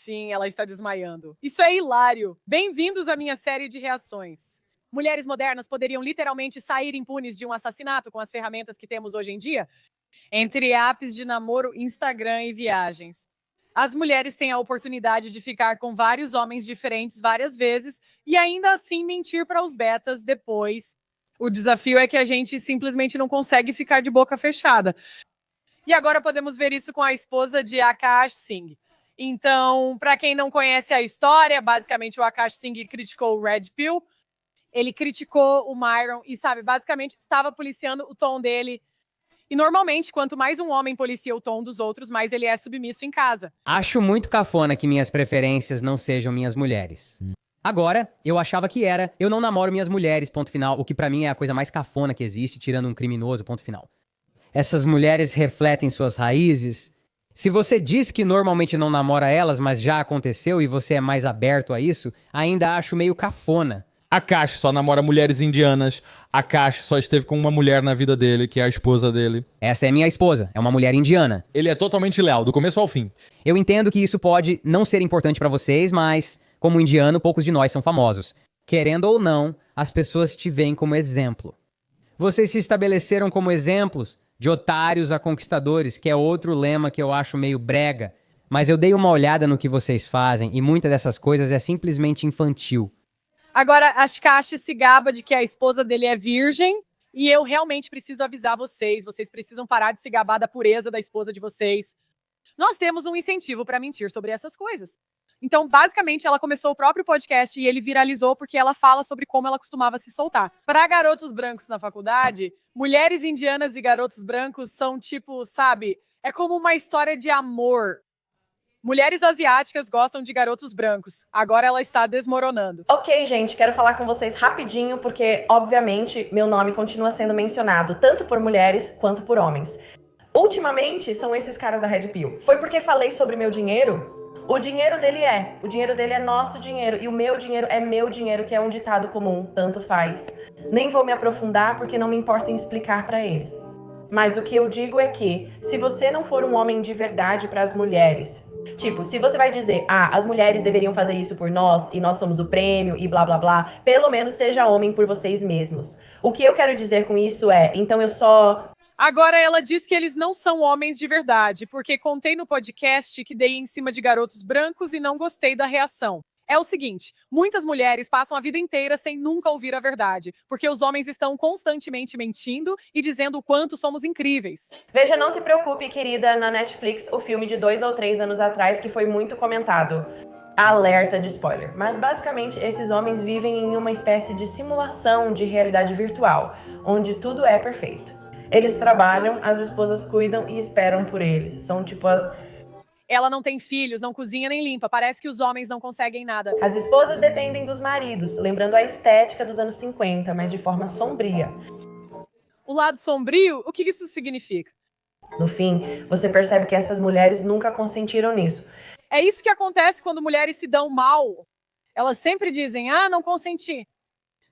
Sim, ela está desmaiando. Isso é hilário. Bem-vindos à minha série de reações. Mulheres modernas poderiam literalmente sair impunes de um assassinato com as ferramentas que temos hoje em dia? Entre apps de namoro, Instagram e viagens. As mulheres têm a oportunidade de ficar com vários homens diferentes várias vezes e ainda assim mentir para os betas depois. O desafio é que a gente simplesmente não consegue ficar de boca fechada. E agora podemos ver isso com a esposa de Akash Singh. Então, para quem não conhece a história, basicamente o Akash Singh criticou o Red Pill, ele criticou o Myron e, sabe, basicamente estava policiando o tom dele. E normalmente, quanto mais um homem policia o tom dos outros, mais ele é submisso em casa. Acho muito cafona que minhas preferências não sejam minhas mulheres. Agora, eu achava que era, eu não namoro minhas mulheres, ponto final, o que pra mim é a coisa mais cafona que existe, tirando um criminoso, ponto final. Essas mulheres refletem suas raízes. Se você diz que normalmente não namora elas, mas já aconteceu e você é mais aberto a isso, ainda acho meio cafona. Akash só namora mulheres indianas. Akash só esteve com uma mulher na vida dele, que é a esposa dele. Essa é minha esposa, é uma mulher indiana. Ele é totalmente leal, do começo ao fim. Eu entendo que isso pode não ser importante pra vocês, mas, como indiano, poucos de nós são famosos. Querendo ou não, as pessoas te veem como exemplo. Vocês se estabeleceram como exemplos de otários a conquistadores, que é outro lema que eu acho meio brega. Mas eu dei uma olhada no que vocês fazem e muitas dessas coisas é simplesmente infantil. Agora, a Akash se gaba de que a esposa dele é virgem, e eu realmente preciso avisar vocês. Vocês precisam parar de se gabar da pureza da esposa de vocês. Nós temos um incentivo para mentir sobre essas coisas. Então, basicamente, ela começou o próprio podcast e ele viralizou porque ela fala sobre como ela costumava se soltar. Para garotos brancos na faculdade, mulheres indianas e garotos brancos são tipo, sabe, é como uma história de amor. Mulheres asiáticas gostam de garotos brancos. Agora ela está desmoronando. Ok, gente, quero falar com vocês rapidinho, porque, obviamente, meu nome continua sendo mencionado, tanto por mulheres quanto por homens. Ultimamente, são esses caras da Red Pill. Foi porque falei sobre meu dinheiro? O dinheiro dele é nosso dinheiro, e o meu dinheiro é meu dinheiro, que é um ditado comum, tanto faz. Nem vou me aprofundar, porque não me importa em explicar pra eles. Mas o que eu digo é que, se você não for um homem de verdade pras mulheres... Tipo, se você vai dizer, as mulheres deveriam fazer isso por nós, e nós somos o prêmio, e blá blá blá, pelo menos seja homem por vocês mesmos. O que eu quero dizer com isso é, então eu só... Agora ela diz que eles não são homens de verdade, porque contei no podcast que dei em cima de garotos brancos e não gostei da reação. É o seguinte, muitas mulheres passam a vida inteira sem nunca ouvir a verdade, porque os homens estão constantemente mentindo e dizendo o quanto somos incríveis. Veja, não se preocupe, querida, na Netflix, o filme de 2 ou 3 anos atrás que foi muito comentado. Alerta de spoiler. Mas basicamente esses homens vivem em uma espécie de simulação de realidade virtual, onde tudo é perfeito. Eles trabalham, as esposas cuidam e esperam por eles. São tipo as... Ela não tem filhos, não cozinha nem limpa. Parece que os homens não conseguem nada. As esposas dependem dos maridos, lembrando a estética dos anos 50, mas de forma sombria. O lado sombrio, o que isso significa? No fim, você percebe que essas mulheres nunca consentiram nisso. É isso que acontece quando mulheres se dão mal. Elas sempre dizem, não consenti.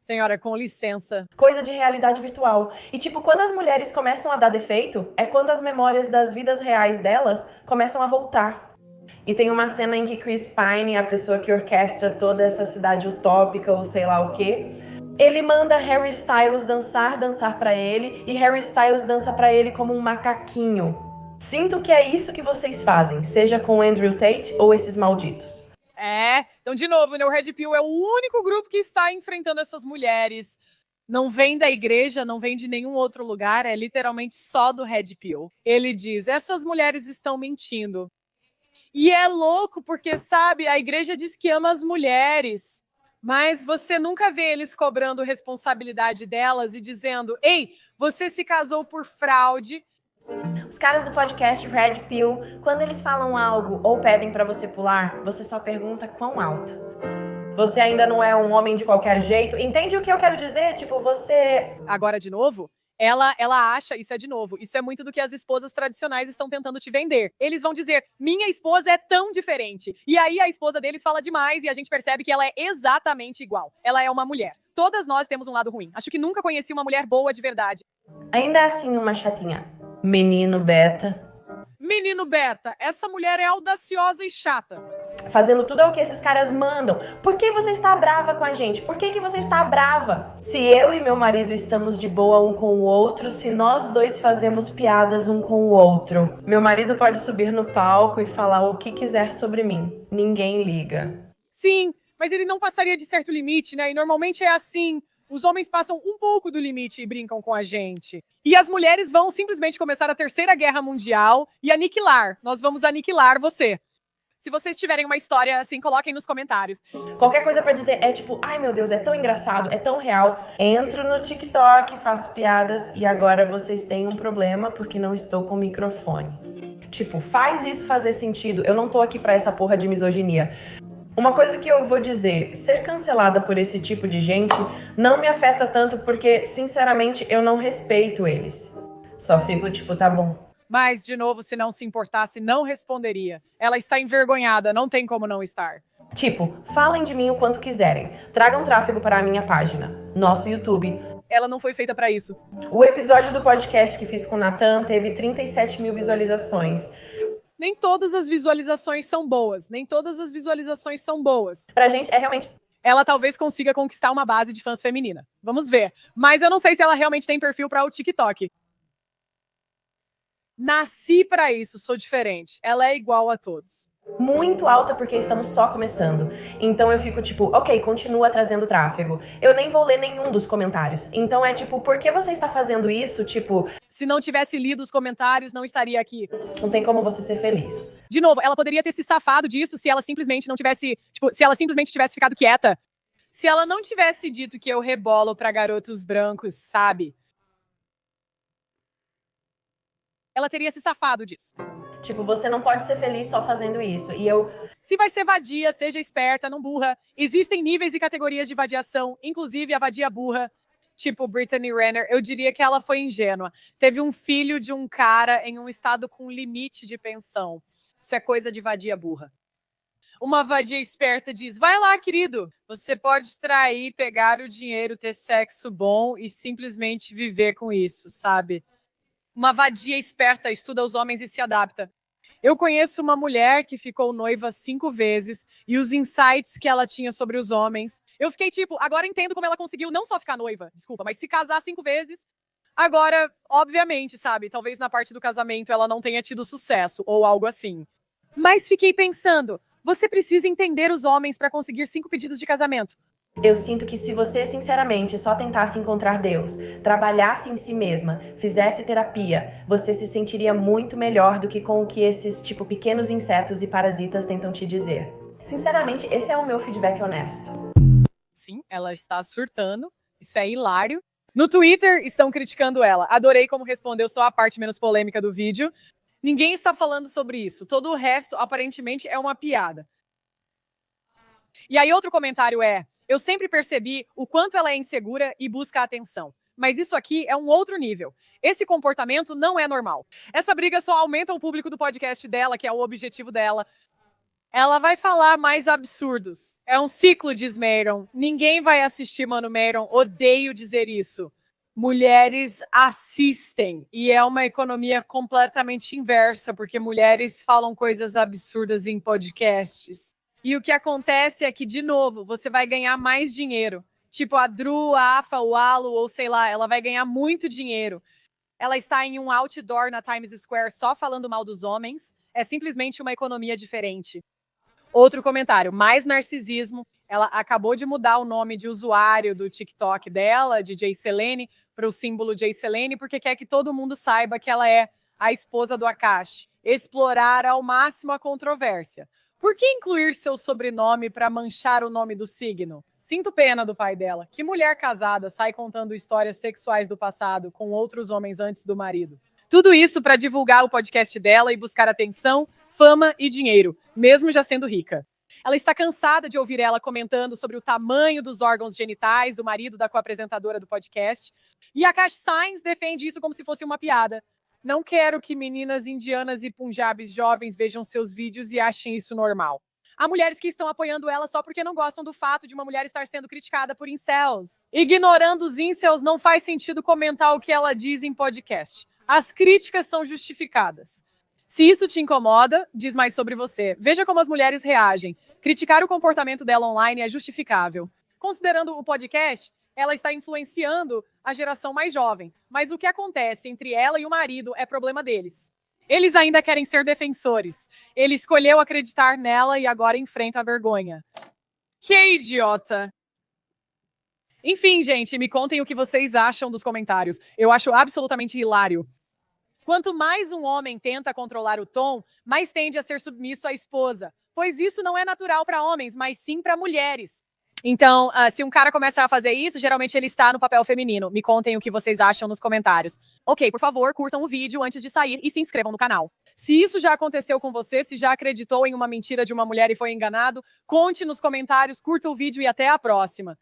Senhora, com licença. Coisa de realidade virtual. E tipo, quando as mulheres começam a dar defeito, é quando as memórias das vidas reais delas começam a voltar. E tem uma cena em que Chris Pine, a pessoa que orquestra toda essa cidade utópica ou sei lá o quê, ele manda Harry Styles dançar pra ele, e Harry Styles dança pra ele como um macaquinho. Sinto que é isso que vocês fazem, seja com Andrew Tate ou esses malditos. Então, de novo, né, o Red Pill é o único grupo que está enfrentando essas mulheres. Não vem da igreja, não vem de nenhum outro lugar, é literalmente só do Red Pill. Ele diz, essas mulheres estão mentindo. E é louco, porque, sabe, a igreja diz que ama as mulheres, mas você nunca vê eles cobrando responsabilidade delas e dizendo, ei, você se casou por fraude. Os caras do podcast Red Pill, quando eles falam algo ou pedem pra você pular, você só pergunta quão alto. Você ainda não é um homem de qualquer jeito? Entende o que eu quero dizer? Tipo, você... Agora, de novo, ela acha, isso é de novo, isso é muito do que as esposas tradicionais estão tentando te vender. Eles vão dizer, minha esposa é tão diferente. E aí a esposa deles fala demais e a gente percebe que ela é exatamente igual. Ela é uma mulher. Todas nós temos um lado ruim. Acho que nunca conheci uma mulher boa de verdade. Ainda assim, uma chatinha. Menino beta. Menino beta, essa mulher é audaciosa e chata. fazendo tudo o que esses caras mandam. Por que você está brava com a gente? Por que você está brava? Se eu e meu marido estamos de boa um com o outro, se nós dois fazemos piadas um com o outro, meu marido pode subir no palco e falar o que quiser sobre mim. Ninguém liga. Sim, mas ele não passaria de certo limite, né? E normalmente é assim. Os homens passam um pouco do limite e brincam com a gente. E as mulheres vão simplesmente começar a Terceira Guerra Mundial e aniquilar. Nós vamos aniquilar você. Se vocês tiverem uma história assim, coloquem nos comentários. Qualquer coisa pra dizer é tipo, ai meu Deus, é tão engraçado, é tão real. Entro no TikTok, faço piadas e agora vocês têm um problema porque não estou com microfone. Tipo, faz isso fazer sentido. Eu não tô aqui pra essa porra de misoginia. Uma coisa que eu vou dizer, ser cancelada por esse tipo de gente não me afeta tanto porque, sinceramente, eu não respeito eles. Só fico tipo, tá bom. Mas, de novo, se não se importasse, não responderia. Ela está envergonhada, não tem como não estar. Tipo, falem de mim o quanto quiserem. Tragam tráfego para a minha página, nosso YouTube. Ela não foi feita para isso. O episódio do podcast que fiz com o Nathan teve 37 mil visualizações. Nem todas as visualizações são boas. Nem todas as visualizações são boas. Pra gente é realmente... Ela talvez consiga conquistar uma base de fãs feminina. Vamos ver. Mas eu não sei se ela realmente tem perfil para o TikTok. Nasci pra isso, sou diferente. Ela é igual a todos. Muito alta porque estamos só começando. Então eu fico tipo, ok, continua trazendo tráfego. Eu nem vou ler nenhum dos comentários. Então é tipo, por que você está fazendo isso? Tipo, se não tivesse lido os comentários, não estaria aqui. Não tem como você ser feliz. De novo, ela poderia ter se safado disso se ela simplesmente não tivesse, tipo, se ela simplesmente tivesse ficado quieta. Se ela não tivesse dito que eu rebolo pra garotos brancos, sabe? Ela teria se safado disso. Tipo, você não pode ser feliz só fazendo isso. E eu... Se vai ser vadia, seja esperta, não burra. Existem níveis e categorias de vadiação, inclusive a vadia burra, tipo Brittany Renner. Eu diria que ela foi ingênua. Teve um filho de um cara em um estado com limite de pensão. Isso é coisa de vadia burra. Uma vadia esperta diz, vai lá, querido. Você pode trair, pegar o dinheiro, ter sexo bom e simplesmente viver com isso, sabe? Uma vadia esperta estuda os homens e se adapta. Eu conheço uma mulher que ficou noiva 5 vezes e os insights que ela tinha sobre os homens. Eu fiquei tipo, agora entendo como ela conseguiu não só ficar noiva, desculpa, mas se casar 5 vezes. Agora, obviamente, sabe, talvez na parte do casamento ela não tenha tido sucesso ou algo assim. Mas fiquei pensando, você precisa entender os homens para conseguir 5 pedidos de casamento. Eu sinto que se você, sinceramente, só tentasse encontrar Deus, trabalhasse em si mesma, fizesse terapia, você se sentiria muito melhor do que com o que esses, tipo, pequenos insetos e parasitas tentam te dizer. Sinceramente, esse é o meu feedback honesto. Sim, ela está surtando. Isso é hilário. No Twitter, estão criticando ela. Adorei como respondeu só a parte menos polêmica do vídeo. Ninguém está falando sobre isso. Todo o resto, aparentemente, é uma piada. E aí, outro comentário é... Eu sempre percebi o quanto ela é insegura e busca atenção. Mas isso aqui é um outro nível. Esse comportamento não é normal. Essa briga só aumenta o público do podcast dela, que é o objetivo dela. Ela vai falar mais absurdos. É um ciclo, diz Mayron. Ninguém vai assistir Mano Mayron. Odeio dizer isso. Mulheres assistem. E é uma economia completamente inversa, porque mulheres falam coisas absurdas em podcasts. E o que acontece é que, de novo, você vai ganhar mais dinheiro. Tipo, a Drew, a Afa, o Alo, ou sei lá, ela vai ganhar muito dinheiro. Ela está em um outdoor na Times Square só falando mal dos homens. É simplesmente uma economia diferente. Outro comentário, mais narcisismo. Ela acabou de mudar o nome de usuário do TikTok dela, de Jay Selene, para o símbolo Jay Selene, porque quer que todo mundo saiba que ela é a esposa do Akash. Explorar ao máximo a controvérsia. Por que incluir seu sobrenome para manchar o nome do signo? Sinto pena do pai dela. Que mulher casada sai contando histórias sexuais do passado com outros homens antes do marido? Tudo isso para divulgar o podcast dela e buscar atenção, fama e dinheiro, mesmo já sendo rica. Ela está cansada de ouvir ela comentando sobre o tamanho dos órgãos genitais do marido da co-apresentadora do podcast. E a Akash Sainz defende isso como se fosse uma piada. Não quero que meninas indianas e punjabis jovens vejam seus vídeos e achem isso normal. Há mulheres que estão apoiando ela só porque não gostam do fato de uma mulher estar sendo criticada por incels. Ignorando os incels, não faz sentido comentar o que ela diz em podcast. As críticas são justificadas. Se isso te incomoda, diz mais sobre você. Veja como as mulheres reagem. Criticar o comportamento dela online é justificável. Considerando o podcast, ela está influenciando a geração mais jovem. Mas o que acontece entre ela e o marido é problema deles. Eles ainda querem ser defensores. Ele escolheu acreditar nela e agora enfrenta a vergonha. Que idiota! Enfim, gente, me contem o que vocês acham dos comentários. Eu acho absolutamente hilário. Quanto mais um homem tenta controlar o tom, mais tende a ser submisso à esposa, pois isso não é natural para homens, mas sim para mulheres. Então, se um cara começa a fazer isso, geralmente ele está no papel feminino. Me contem o que vocês acham nos comentários. Ok, por favor, curtam o vídeo antes de sair e se inscrevam no canal. Se isso já aconteceu com você, se já acreditou em uma mentira de uma mulher e foi enganado, conte nos comentários, curta o vídeo e até a próxima.